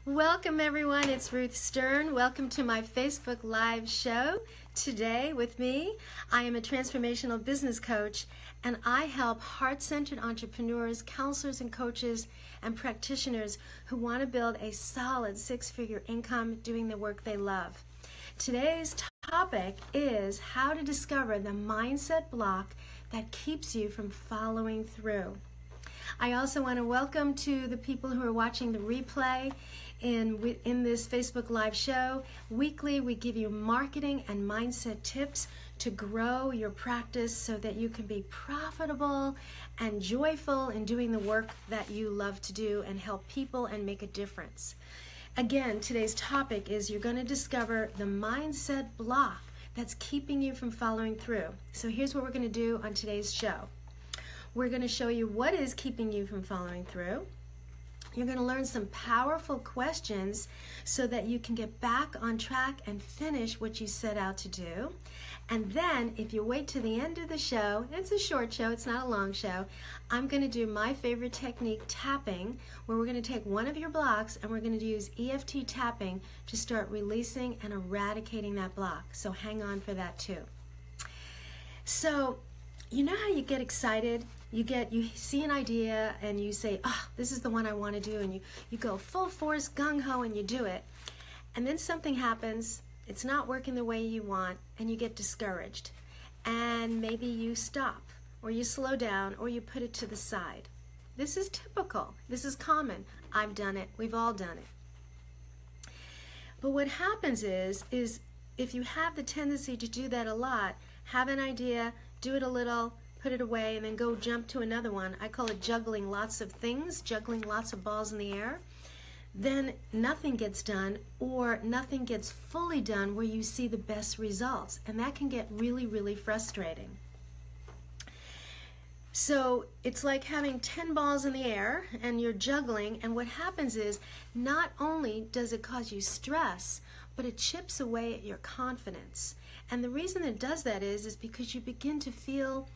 Welcome everyone, it's Ruth Stern. Welcome to my Facebook Live show. Today with me, I am a transformational business coach and I help heart-centered entrepreneurs, counselors and coaches and practitioners who want to build a solid six-figure income doing the work they love. Today's topic is how to discover the mindset block that keeps you from following through. I also want to welcome to the people who are watching the replay in this Facebook Live show. Weekly, we give you marketing and mindset tips to grow your practice so that you can be profitable and joyful in doing the work that you love to do and help people and make a difference. Again, today's topic is you're going to discover the mindset block that's keeping you from following through. So here's what we're going to do on today's show. We're going to show you what is keeping you from following through. You're going to learn some powerful questions so that you can get back on track and finish what you set out to do. And then if you wait to the end of the show, it's a short show, it's not a long show, I'm going to do my favorite technique, tapping, where we're going to take one of your blocks and we're going to use EFT tapping to start releasing and eradicating that block. So hang on for that too. So you know how you get excited? You see an idea and you say, oh, this is the one I want to do, and you go full force, gung-ho, and you do it. And then something happens, it's not working the way you want, and you get discouraged. And maybe you stop, or you slow down, or you put it to the side. This is typical. This is common. I've done it. We've all done it. But what happens is if you have the tendency to do that a lot, have an idea, do it a little, put it away, and then go jump to another one. I call it juggling lots of things, juggling lots of balls in the air. Then nothing gets done, or nothing gets fully done where you see the best results. And that can get really, really frustrating. So it's like having 10 balls in the air and you're juggling, and what happens is not only does it cause you stress, but it chips away at your confidence. And the reason it does that is because you begin to feel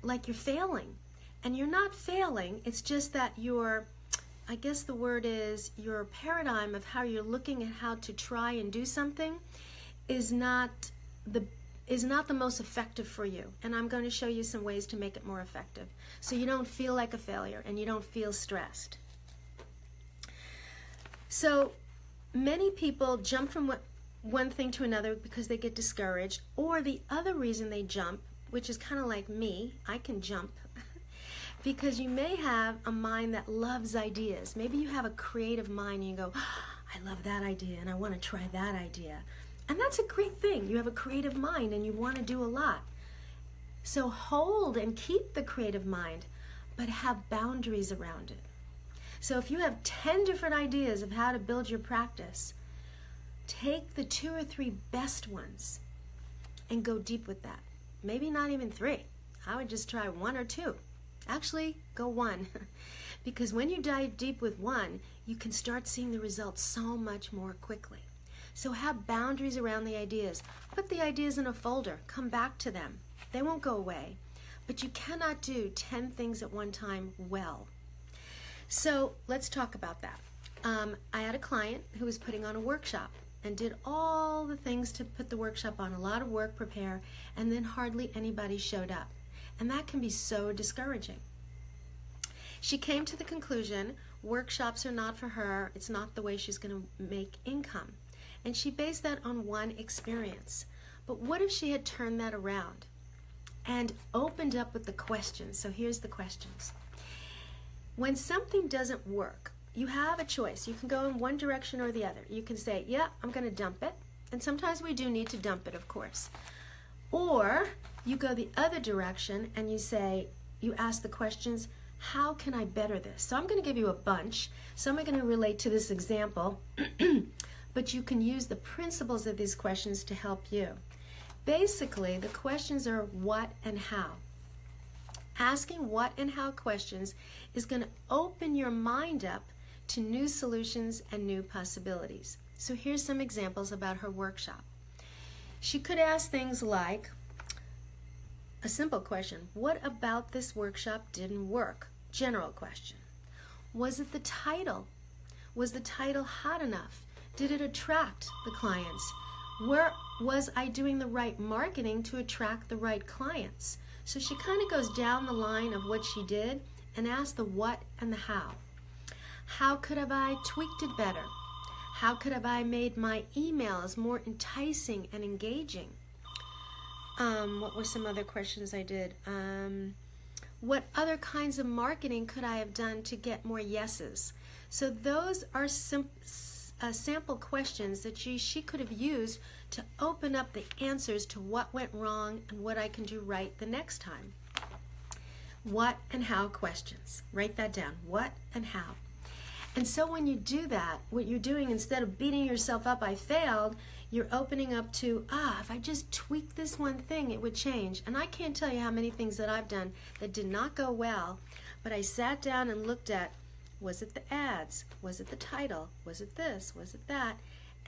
like you're failing. And you're not failing, it's just that I guess the word is, your paradigm of how you're looking at how to try and do something is not the most effective for you. And I'm going to show you some ways to make it more effective so you don't feel like a failure and you don't feel stressed. So many people jump from one thing to another because they get discouraged, or the other reason they jump, which is kind of like me, I can jump, because you may have a mind that loves ideas. Maybe you have a creative mind and you go, oh, I love that idea and I want to try that idea. And that's a great thing. You have a creative mind and you want to do a lot. So hold and keep the creative mind, but have boundaries around it. So if you have 10 different ideas of how to build your practice, take the 2 or 3 best ones and go deep with that. Maybe not even 3. I would just try 1 or 2. Actually, go 1. Because when you dive deep with 1, you can start seeing the results so much more quickly. So have boundaries around the ideas. Put the ideas in a folder. Come back to them. They won't go away. But you cannot do 10 things at one time well. So let's talk about that. I had a client who was putting on a workshop and did all the things to put the workshop on, a lot of work, prepare, and then hardly anybody showed up. And that can be so discouraging. She came to the conclusion workshops are not for her, it's not the way she's going to make income. And she based that on one experience. But what if she had turned that around and opened up with the questions? So here's the questions. When something doesn't work, you have a choice. You can go in one direction or the other. You can say, yeah, I'm going to dump it. And sometimes we do need to dump it, of course. Or you go the other direction and you ask the questions, how can I better this? So I'm going to give you a bunch. Some are going to relate to this example, but you can use the principles of these questions to help you. Basically, the questions are what and how. Asking what and how questions is going to open your mind up to new solutions and new possibilities. So here's some examples about her workshop. She could ask things like, a simple question, what about this workshop didn't work? General question. Was it the title? Was the title hot enough? Did it attract the clients? Where was I doing the right marketing to attract the right clients? So she kind of goes down the line of what she did and asks the what and the how. How could have I tweaked it better? How could have I made my emails more enticing and engaging? What were some other questions I did? What other kinds of marketing could I have done to get more yeses? So those are sample questions that she could have used to open up the answers to what went wrong and what I can do right the next time. What and how questions. Write that down. What and how. And so when you do that, what you're doing, instead of beating yourself up, I failed, you're opening up to, if I just tweak this one thing, it would change. And I can't tell you how many things that I've done that did not go well, but I sat down and looked at, was it the ads? Was it the title? Was it this? Was it that?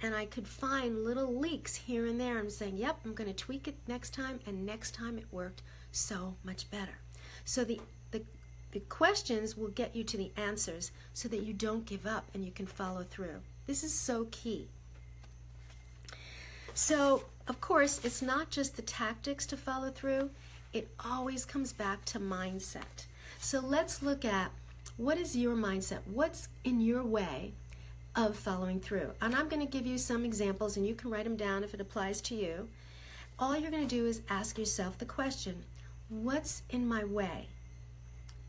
And I could find little leaks here and there. I'm saying, yep, I'm going to tweak it next time, and next time it worked so much better. So the questions will get you to the answers so that you don't give up and you can follow through. This is so key. So, of course, it's not just the tactics to follow through. It always comes back to mindset. So let's look at, what is your mindset? What's in your way of following through? And I'm going to give you some examples, and you can write them down if it applies to you. All you're going to do is ask yourself the question, what's in my way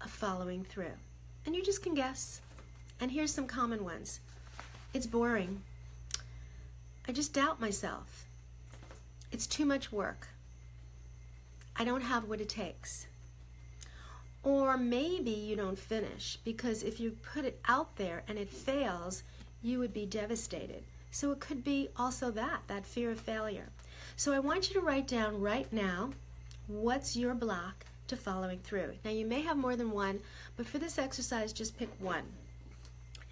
of following through? And you just can guess. And here's some common ones. It's boring. I just doubt myself. It's too much work. I don't have what it takes. Or maybe you don't finish, because if you put it out there and it fails, you would be devastated. So it could be also that fear of failure. So I want you to write down right now, what's your block to following through? Now you may have more than one, but for this exercise, just pick one.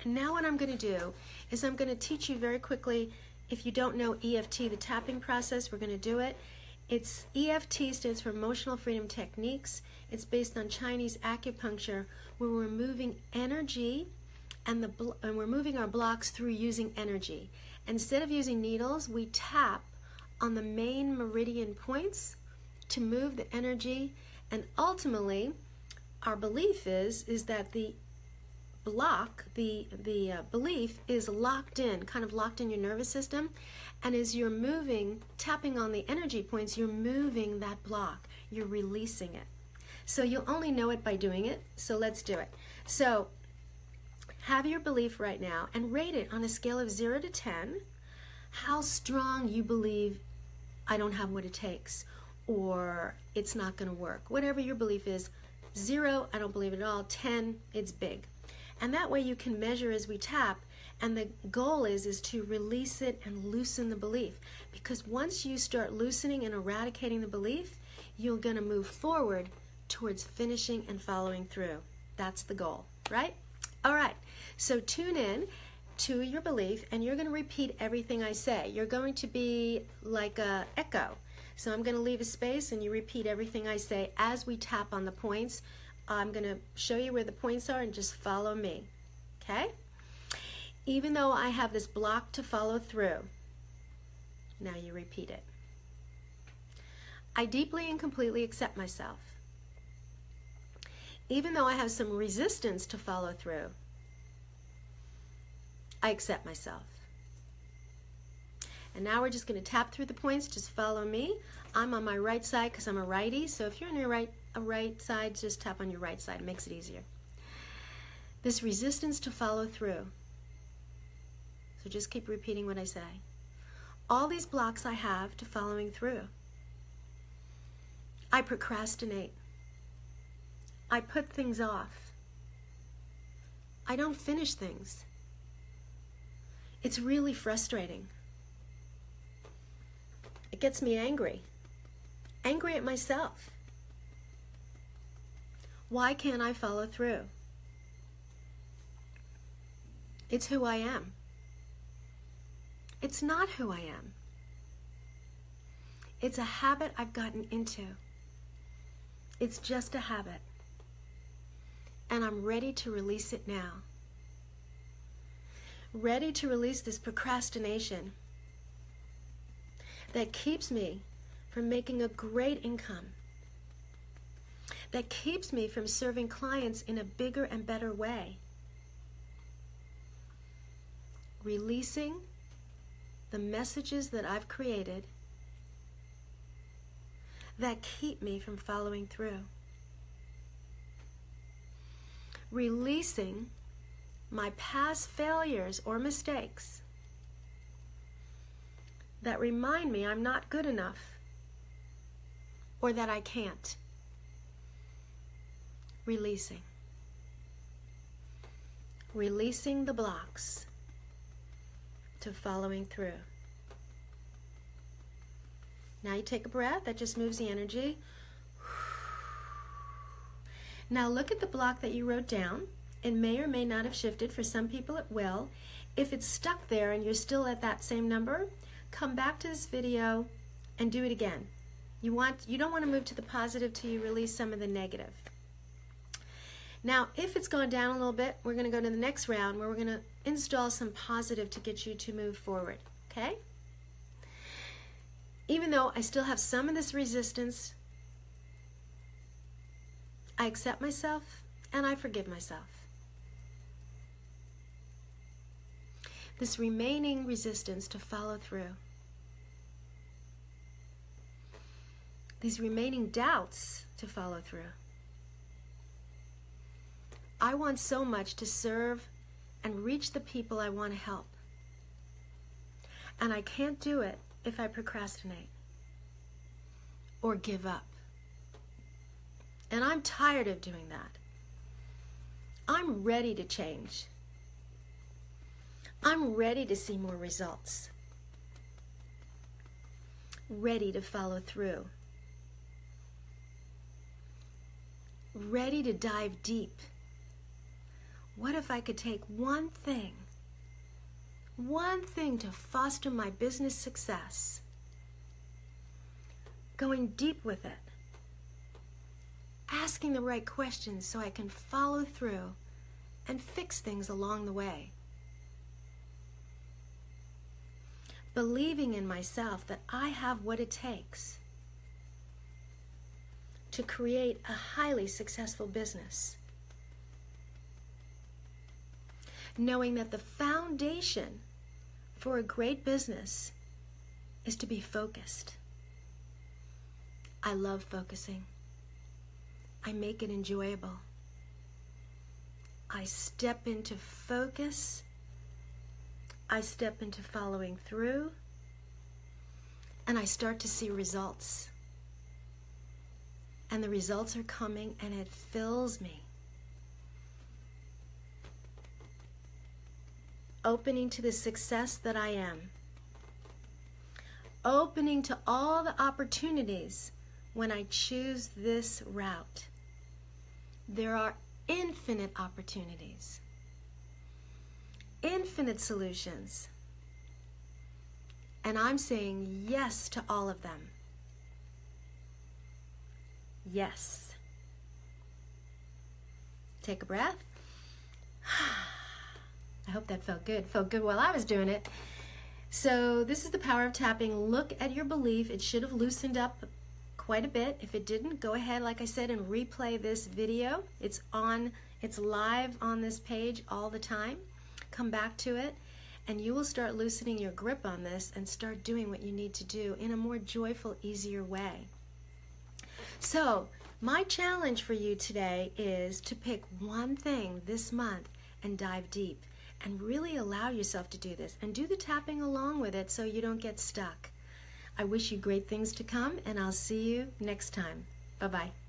And now what I'm going to do is I'm going to teach you very quickly. If you don't know EFT, the tapping process, we're going to do it. It's EFT stands for Emotional Freedom Techniques. It's based on Chinese acupuncture, where we're moving energy and we're moving our blocks through using energy. Instead of using needles, we tap on the main meridian points to move the energy, and ultimately our belief is that the block, the belief is locked in, kind of locked in your nervous system, and as you're moving, tapping on the energy points, you're moving that block, you're releasing it. So you'll only know it by doing it, so let's do it. So have your belief right now and rate it on a scale of 0 to 10, how strong you believe I don't have what it takes, or it's not going to work. Whatever your belief is, 0, I don't believe it at all, 10, it's big. And that way you can measure as we tap, and the goal is to release it and loosen the belief. Because once you start loosening and eradicating the belief, you're going to move forward towards finishing and following through. That's the goal, right? All right, so tune in to your belief, and you're going to repeat everything I say. You're going to be like an echo. So I'm going to leave a space, and you repeat everything I say as we tap on the points. I'm going to show you where the points are, and just follow me, okay? Even though I have this block to follow through, now you repeat it. I deeply and completely accept myself. Even though I have some resistance to follow through, I accept myself. And now we're just going to tap through the points. Just follow me. I'm on my right side because I'm a righty. So if you're on your right side, just tap on your right side. It makes it easier. This resistance to follow through. So just keep repeating what I say. All these blocks I have to following through. I procrastinate. I put things off. I don't finish things. It's really frustrating. It gets me angry. Angry at myself. Why can't I follow through? It's who I am. It's not who I am. It's a habit I've gotten into. It's just a habit. And I'm ready to release it now. ready to release this procrastination that keeps me from making a great income, that keeps me from serving clients in a bigger and better way. Releasing the messages that I've created that keep me from following through. Releasing my past failures or mistakes that remind me I'm not good enough or that I can't. Releasing. Releasing the blocks to following through. Now you take a breath. That just moves the energy. Now look at the block that you wrote down. It may or may not have shifted. For some people it will. If it's stuck there and you're still at that same number, come back to this video and do it again. You don't want to move to the positive till you release some of the negative. Now, if it's gone down a little bit, we're going to go to the next round where we're going to install some positive to get you to move forward, okay? Even though I still have some of this resistance, I accept myself and I forgive myself. This remaining resistance to follow through, these remaining doubts to follow through. I want so much to serve and reach the people I want to help. And I can't do it if I procrastinate or give up. And I'm tired of doing that. I'm ready to change. I'm ready to see more results. Ready to follow through. Ready to dive deep. What if I could take one thing to foster my business success, going deep with it, asking the right questions so I can follow through and fix things along the way, believing in myself that I have what it takes to create a highly successful business. Knowing that the foundation for a great business is to be focused. I love focusing. I make it enjoyable. I step into focus. I step into following through. And I start to see results. And the results are coming and it fills me. Opening to the success that I am. Opening to all the opportunities when I choose this route. There are infinite opportunities. Infinite solutions. And I'm saying yes to all of them. Yes. Take a breath. I hope that felt good. Felt good while I was doing it. So this is the power of tapping. Look at your belief. It should have loosened up quite a bit. If it didn't, go ahead, like I said, and replay this video. It's live on this page all the time. Come back to it, and you will start loosening your grip on this and start doing what you need to do in a more joyful, easier way. So my challenge for you today is to pick one thing this month and dive deep. And really allow yourself to do this. And do the tapping along with it so you don't get stuck. I wish you great things to come, and I'll see you next time. Bye-bye.